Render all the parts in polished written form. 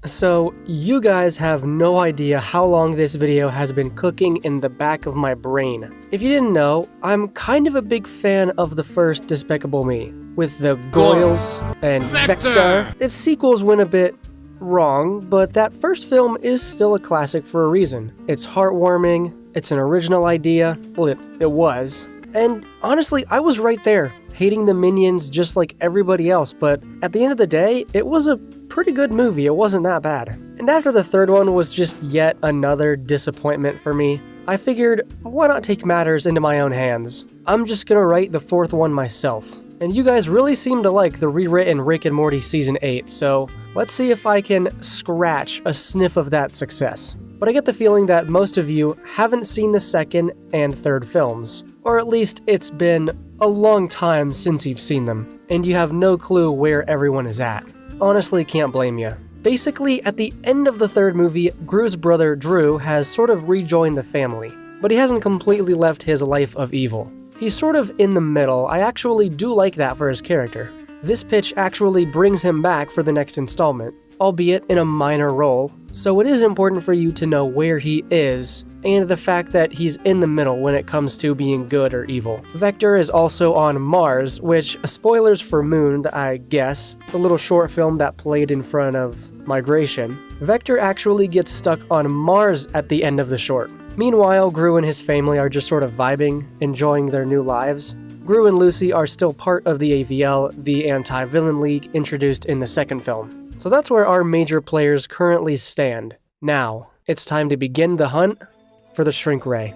So, you guys have no idea how long this video has been cooking in the back of my brain. If you didn't know, I'm kind of a big fan of the first Despicable Me, with the Goyles and Vector. Its sequels went a bit wrong, but that first film is still a classic for a reason. It's heartwarming, it's an original idea, well it was, and honestly I was right there, hating the minions just like everybody else, but at the end of the day, it was a pretty good movie, it wasn't that bad. And after the third one was just yet another disappointment for me, I figured, why not take matters into my own hands? I'm just gonna write the fourth one myself. And you guys really seem to like the rewritten Rick and Morty Season 8, so let's see if I can scratch a sniff of that success. But I get the feeling that most of you haven't seen the second and third films, or at least it's been a long time since you've seen them, and you have no clue where everyone is at. Honestly, can't blame you. Basically, at the end of the third movie, Gru's brother Drew has sort of rejoined the family, but he hasn't completely left his life of evil. He's sort of in the middle. I actually do like that for his character. This pitch actually brings him back for the next installment, albeit in a minor role, so it is important for you to know where he is, and the fact that he's in the middle when it comes to being good or evil. Vector is also on Mars, which, spoilers for Moon, I guess, the little short film that played in front of Migration. Vector actually gets stuck on Mars at the end of the short. Meanwhile, Gru and his family are just sort of vibing, enjoying their new lives. Gru and Lucy are still part of the AVL, the anti-villain league introduced in the second film. So that's where our major players currently stand. Now, it's time to begin the hunt for the Shrink Ray.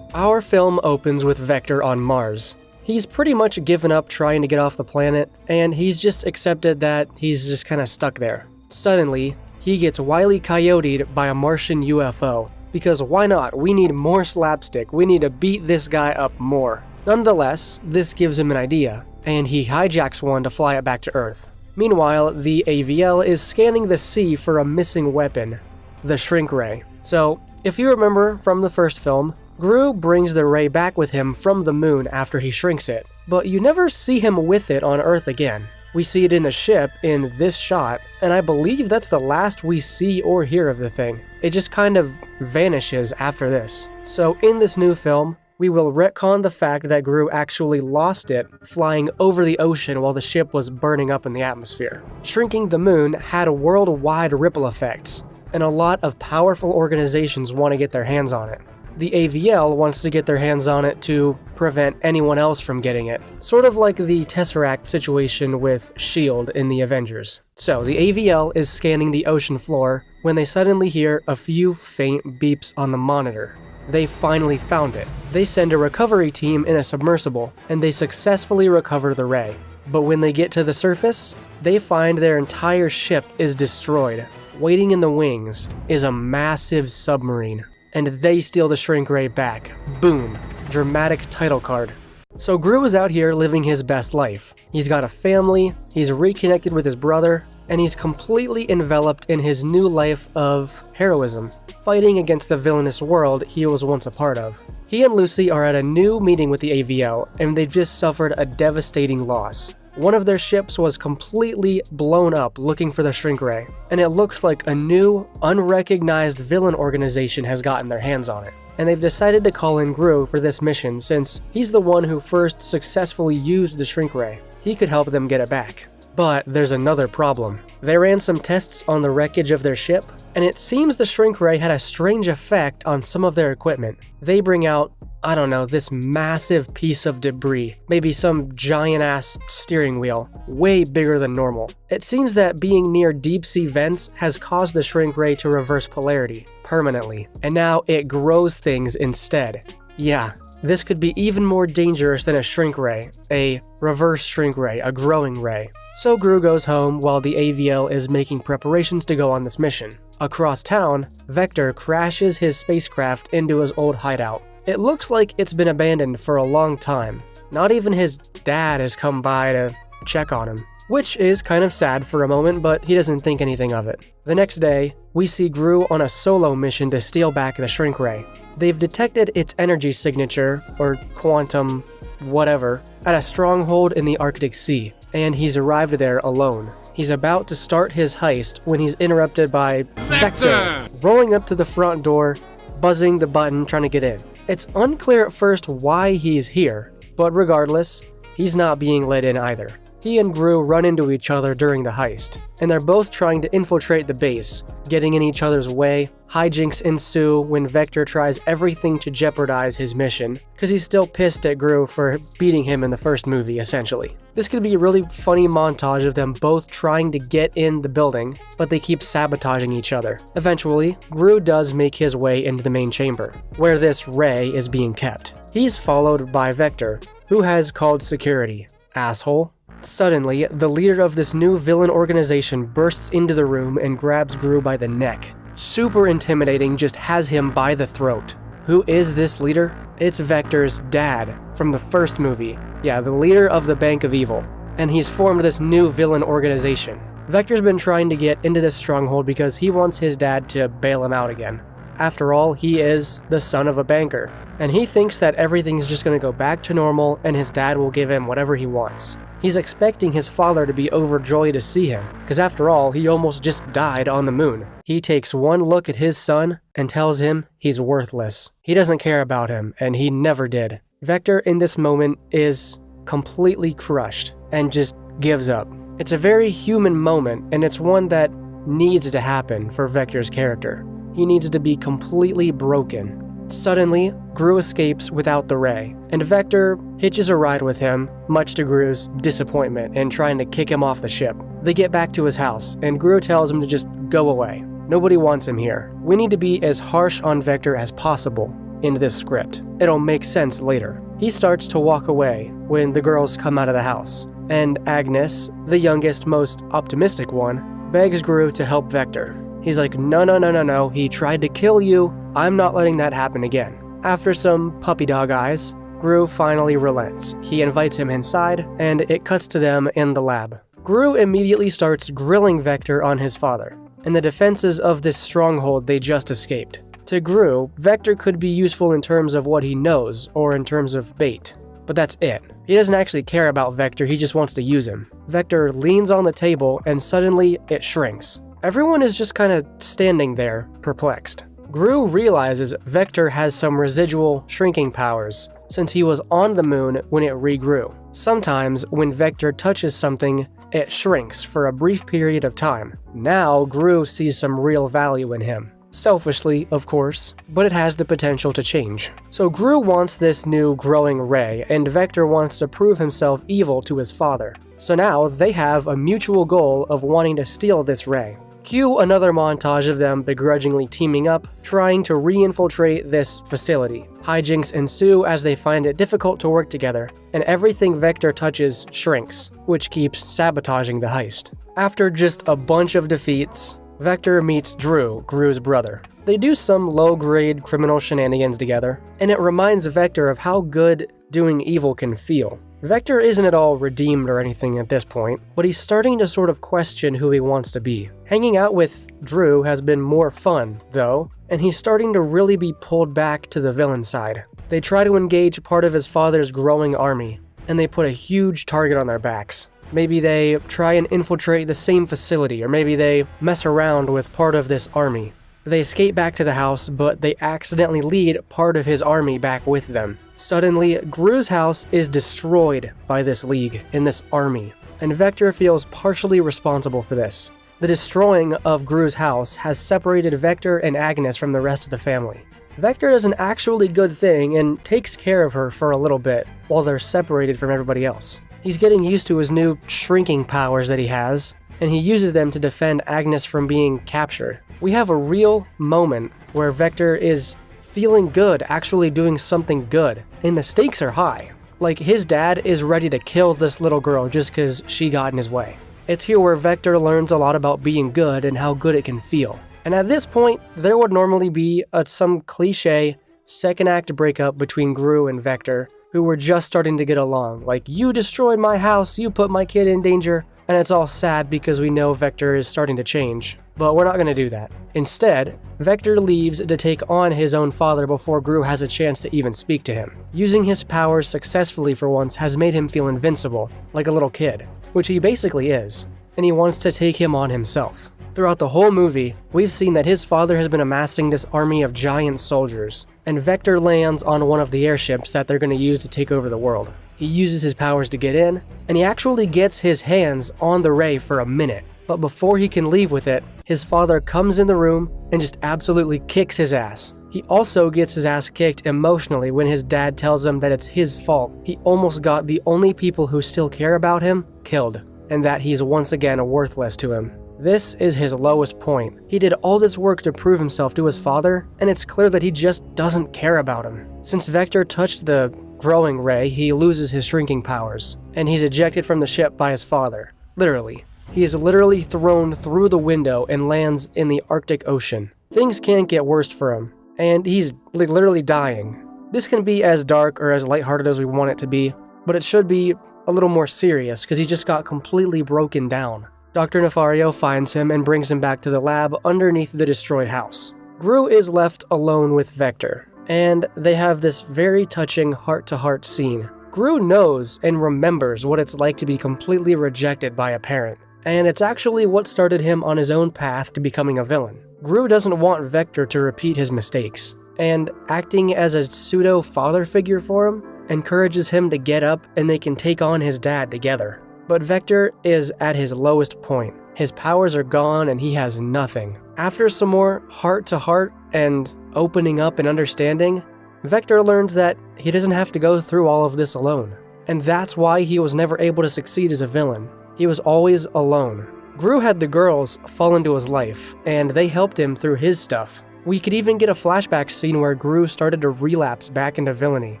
Our film opens with Vector on Mars. He's pretty much given up trying to get off the planet, and he's just accepted that he's just kinda stuck there. Suddenly, he gets wily coyoted by a Martian UFO. Because why not? We need more slapstick. We need to beat this guy up more. Nonetheless, this gives him an idea, and he hijacks one to fly it back to Earth. Meanwhile, the AVL is scanning the sea for a missing weapon, the Shrink Ray. So, if you remember from the first film, Gru brings the ray back with him from the moon after he shrinks it, but you never see him with it on Earth again. We see it in the ship in this shot, and I believe that's the last we see or hear of the thing. It just kind of vanishes after this. So in this new film, we will retcon the fact that Gru actually lost it flying over the ocean while the ship was burning up in the atmosphere. Shrinking the moon had worldwide ripple effects, and a lot of powerful organizations want to get their hands on it. The AVL wants to get their hands on it to prevent anyone else from getting it. Sort of like the Tesseract situation with S.H.I.E.L.D. in the Avengers. So the AVL is scanning the ocean floor when they suddenly hear a few faint beeps on the monitor. They finally found it. They send a recovery team in a submersible, and they successfully recover the ray. But when they get to the surface, they find their entire ship is destroyed. Waiting in the wings is a massive submarine. And they steal the Shrink Ray back. Boom. Dramatic title card. So Gru is out here living his best life. He's got a family, he's reconnected with his brother, and he's completely enveloped in his new life of heroism, fighting against the villainous world he was once a part of. He and Lucy are at a new meeting with the AVL, and they've just suffered a devastating loss. One of their ships was completely blown up looking for the Shrink Ray, and it looks like a new, unrecognized villain organization has gotten their hands on it. And they've decided to call in Gru for this mission since he's the one who first successfully used the Shrink Ray. He could help them get it back. But there's another problem. They ran some tests on the wreckage of their ship, and it seems the Shrink Ray had a strange effect on some of their equipment. They bring out, I don't know, this massive piece of debris, maybe some giant-ass steering wheel, way bigger than normal. It seems that being near deep-sea vents has caused the Shrink Ray to reverse polarity, permanently, and now it grows things instead. Yeah, this could be even more dangerous than a Shrink Ray, a reverse Shrink Ray, a growing ray. So Gru goes home while the AVL is making preparations to go on this mission. Across town, Vector crashes his spacecraft into his old hideout. It looks like it's been abandoned for a long time. Not even his dad has come by to check on him. Which is kind of sad for a moment, but he doesn't think anything of it. The next day, we see Gru on a solo mission to steal back the Shrink Ray. They've detected its energy signature, or quantum whatever, at a stronghold in the Arctic Sea, and he's arrived there alone. He's about to start his heist when he's interrupted by Vector rolling up to the front door, buzzing the button trying to get in. It's unclear at first why he's here, but regardless, he's not being let in either. He and Gru run into each other during the heist, and they're both trying to infiltrate the base, getting in each other's way. Hijinks ensue when Vector tries everything to jeopardize his mission, because he's still pissed at Gru for beating him in the first movie, essentially. This could be a really funny montage of them both trying to get in the building, but they keep sabotaging each other. Eventually, Gru does make his way into the main chamber, where this ray is being kept. He's followed by Vector, who has called security. Asshole. Suddenly, the leader of this new villain organization bursts into the room and grabs Gru by the neck. Super intimidating, just has him by the throat. Who is this leader? It's Vector's dad from the first movie. Yeah, the leader of the Bank of Evil. And he's formed this new villain organization. Vector's been trying to get into this stronghold because he wants his dad to bail him out again. After all, he is the son of a banker, and he thinks that everything's just going to go back to normal and his dad will give him whatever he wants. He's expecting his father to be overjoyed to see him, because after all, he almost just died on the moon. He takes one look at his son and tells him he's worthless. He doesn't care about him, and he never did. Vector in this moment is completely crushed and just gives up. It's a very human moment, and it's one that needs to happen for Vector's character. He needs to be completely broken. Suddenly, Gru escapes without the ray, and Vector hitches a ride with him, much to Gru's disappointment in trying to kick him off the ship. They get back to his house, and Gru tells him to just go away. Nobody wants him here. We need to be as harsh on Vector as possible in this script. It'll make sense later. He starts to walk away when the girls come out of the house, and Agnes, the youngest, most optimistic one, begs Gru to help Vector. He's like, no, he tried to kill you. I'm not letting that happen again. After some puppy dog eyes, Gru finally relents. He invites him inside, and it cuts to them in the lab. Gru immediately starts grilling Vector on his father and the defenses of this stronghold they just escaped. To Gru, Vector could be useful in terms of what he knows or in terms of bait, but that's it. He doesn't actually care about Vector, he just wants to use him. Vector leans on the table and suddenly it shrinks. Everyone is just kind of standing there, perplexed. Gru realizes Vector has some residual shrinking powers, since he was on the moon when it regrew. Sometimes, when Vector touches something, it shrinks for a brief period of time. Now, Gru sees some real value in him. Selfishly, of course, but it has the potential to change. So Gru wants this new growing ray, and Vector wants to prove himself evil to his father. So now, they have a mutual goal of wanting to steal this ray. Cue another montage of them begrudgingly teaming up, trying to re-infiltrate this facility. Hijinks ensue as they find it difficult to work together, and everything Vector touches shrinks, which keeps sabotaging the heist. After just a bunch of defeats, Vector meets Drew, Gru's brother. They do some low-grade criminal shenanigans together, and it reminds Vector of how good doing evil can feel. Vector isn't at all redeemed or anything at this point, but he's starting to sort of question who he wants to be. Hanging out with Drew has been more fun, though, and he's starting to really be pulled back to the villain side. They try to engage part of his father's growing army, and they put a huge target on their backs. Maybe they try and infiltrate the same facility, or maybe they mess around with part of this army. They escape back to the house, but they accidentally lead part of his army back with them. Suddenly, Gru's house is destroyed by this league and this army, and Vector feels partially responsible for this. The destroying of Gru's house has separated Vector and Agnes from the rest of the family. Vector does an actually good thing and takes care of her for a little bit while they're separated from everybody else. He's getting used to his new shrinking powers that he has, and he uses them to defend Agnes from being captured. We have a real moment where Vector is feeling good, actually doing something good, and the stakes are high. Like, his dad is ready to kill this little girl just because she got in his way. It's here where Vector learns a lot about being good and how good it can feel. And at this point, there would normally be some cliche second act breakup between Gru and Vector, who were just starting to get along. Like, you destroyed my house, you put my kid in danger, and it's all sad because we know Vector is starting to change. But we're not going to do that. Instead, Vector leaves to take on his own father before Gru has a chance to even speak to him. Using his powers successfully for once has made him feel invincible, like a little kid, which he basically is. and he wants to take him on himself. Throughout the whole movie, we've seen that his father has been amassing this army of giant soldiers, and Vector lands on one of the airships that they're going to use to take over the world. He uses his powers to get in, and he actually gets his hands on the ray for a minute. But before he can leave with it, his father comes in the room and just absolutely kicks his ass. He also gets his ass kicked emotionally when his dad tells him that it's his fault. He almost got the only people who still care about him killed, and that he's once again worthless to him. This is his lowest point. He did all this work to prove himself to his father, and it's clear that he just doesn't care about him. Since Vector touched the growing ray, he loses his shrinking powers, and he's ejected from the ship by his father. Literally. He is literally thrown through the window and lands in the Arctic Ocean. Things can't get worse for him, and he's literally dying. This can be as dark or as lighthearted as we want it to be, but it should be a little more serious because he just got completely broken down. Dr. Nefario finds him and brings him back to the lab underneath the destroyed house. Gru is left alone with Vector, and they have this very touching heart-to-heart scene. Gru knows and remembers what it's like to be completely rejected by a parent, and it's actually what started him on his own path to becoming a villain. Gru doesn't want Vector to repeat his mistakes, and acting as a pseudo-father figure for him encourages him to get up and they can take on his dad together. But Vector is at his lowest point. His powers are gone and he has nothing. After some more heart-to-heart and opening up and understanding, Vector learns that he doesn't have to go through all of this alone. And that's why he was never able to succeed as a villain. He was always alone. Gru had the girls fall into his life, and they helped him through his stuff. We could even get a flashback scene where Gru started to relapse back into villainy,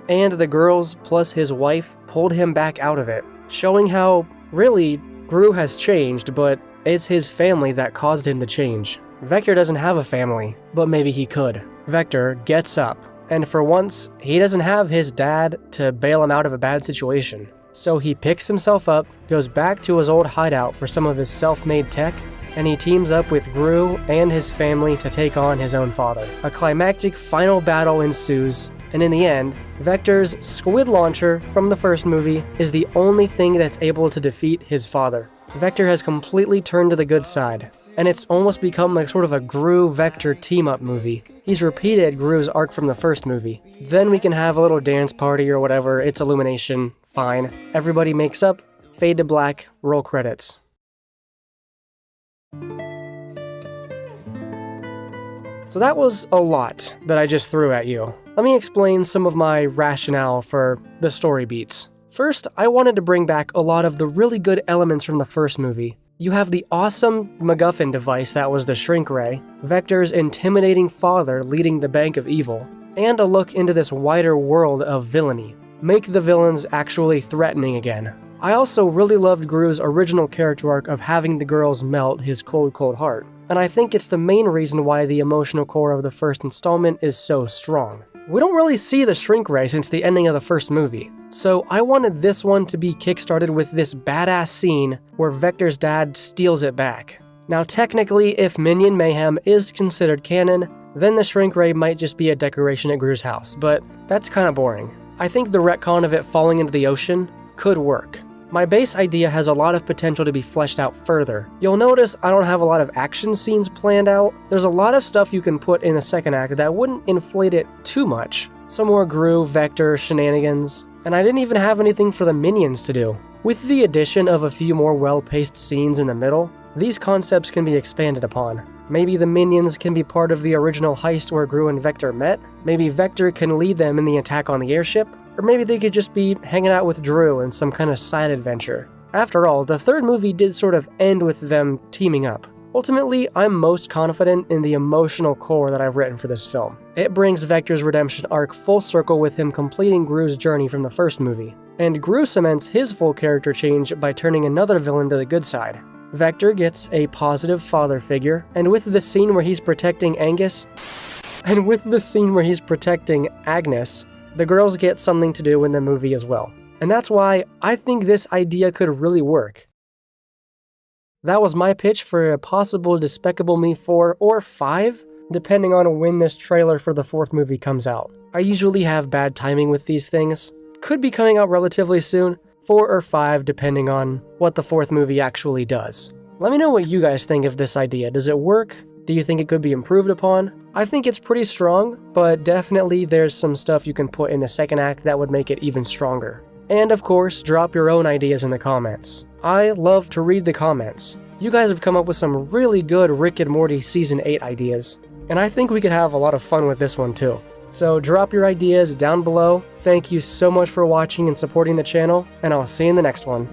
and the girls plus his wife pulled him back out of it, showing how, really, Gru has changed, but it's his family that caused him to change. Vector doesn't have a family, but maybe he could. Vector gets up, and for once, he doesn't have his dad to bail him out of a bad situation. So he picks himself up, goes back to his old hideout for some of his self-made tech, and he teams up with Gru and his family to take on his own father. A climactic final battle ensues, and in the end, Vector's squid launcher from the first movie is the only thing that's able to defeat his father. Vector has completely turned to the good side, and it's almost become like sort of a Gru-Vector team-up movie. He's repeated Gru's arc from the first movie. Then we can have a little dance party or whatever, it's Illumination, fine. Everybody makes up, fade to black, roll credits. So that was a lot that I just threw at you. Let me explain some of my rationale for the story beats. First, I wanted to bring back a lot of the really good elements from the first movie. You have the awesome MacGuffin device that was the shrink ray, Vector's intimidating father leading the bank of evil, and a look into this wider world of villainy. Make the villains actually threatening again. I also really loved Gru's original character arc of having the girls melt his cold, cold heart, and I think it's the main reason why the emotional core of the first installment is so strong. We don't really see the shrink ray since the ending of the first movie, so I wanted this one to be kickstarted with this badass scene where Vector's dad steals it back. Now technically, if Minion Mayhem is considered canon, then the shrink ray might just be a decoration at Gru's house, but that's kinda boring. I think the retcon of it falling into the ocean could work. My base idea has a lot of potential to be fleshed out further. You'll notice I don't have a lot of action scenes planned out. There's a lot of stuff you can put in the second act that wouldn't inflate it too much. Some more Gru, Vector, shenanigans, and I didn't even have anything for the minions to do. With the addition of a few more well-paced scenes in the middle, these concepts can be expanded upon. Maybe the minions can be part of the original heist where Gru and Vector met. Maybe Vector can lead them in the attack on the airship. Or maybe they could just be hanging out with Drew in some kind of side adventure. After all, the third movie did sort of end with them teaming up. Ultimately, I'm most confident in the emotional core that I've written for this film. It brings Vector's redemption arc full circle with him completing Gru's journey from the first movie. And Gru cements his full character change by turning another villain to the good side. Vector gets a positive father figure, and with the scene where he's protecting Agnes, the girls get something to do in the movie as well. And that's why I think this idea could really work. That was my pitch for a possible Despicable Me 4 or 5, depending on when this trailer for the fourth movie comes out. I usually have bad timing with these things. Could be coming out relatively soon, 4 or 5 depending on what the fourth movie actually does. Let me know what you guys think of this idea. Does it work? Do you think it could be improved upon? I think it's pretty strong, but definitely there's some stuff you can put in the second act that would make it even stronger. And of course, drop your own ideas in the comments. I love to read the comments. You guys have come up with some really good Rick and Morty Season 8 ideas, and I think we could have a lot of fun with this one too. So drop your ideas down below. Thank you so much for watching and supporting the channel, and I'll see you in the next one.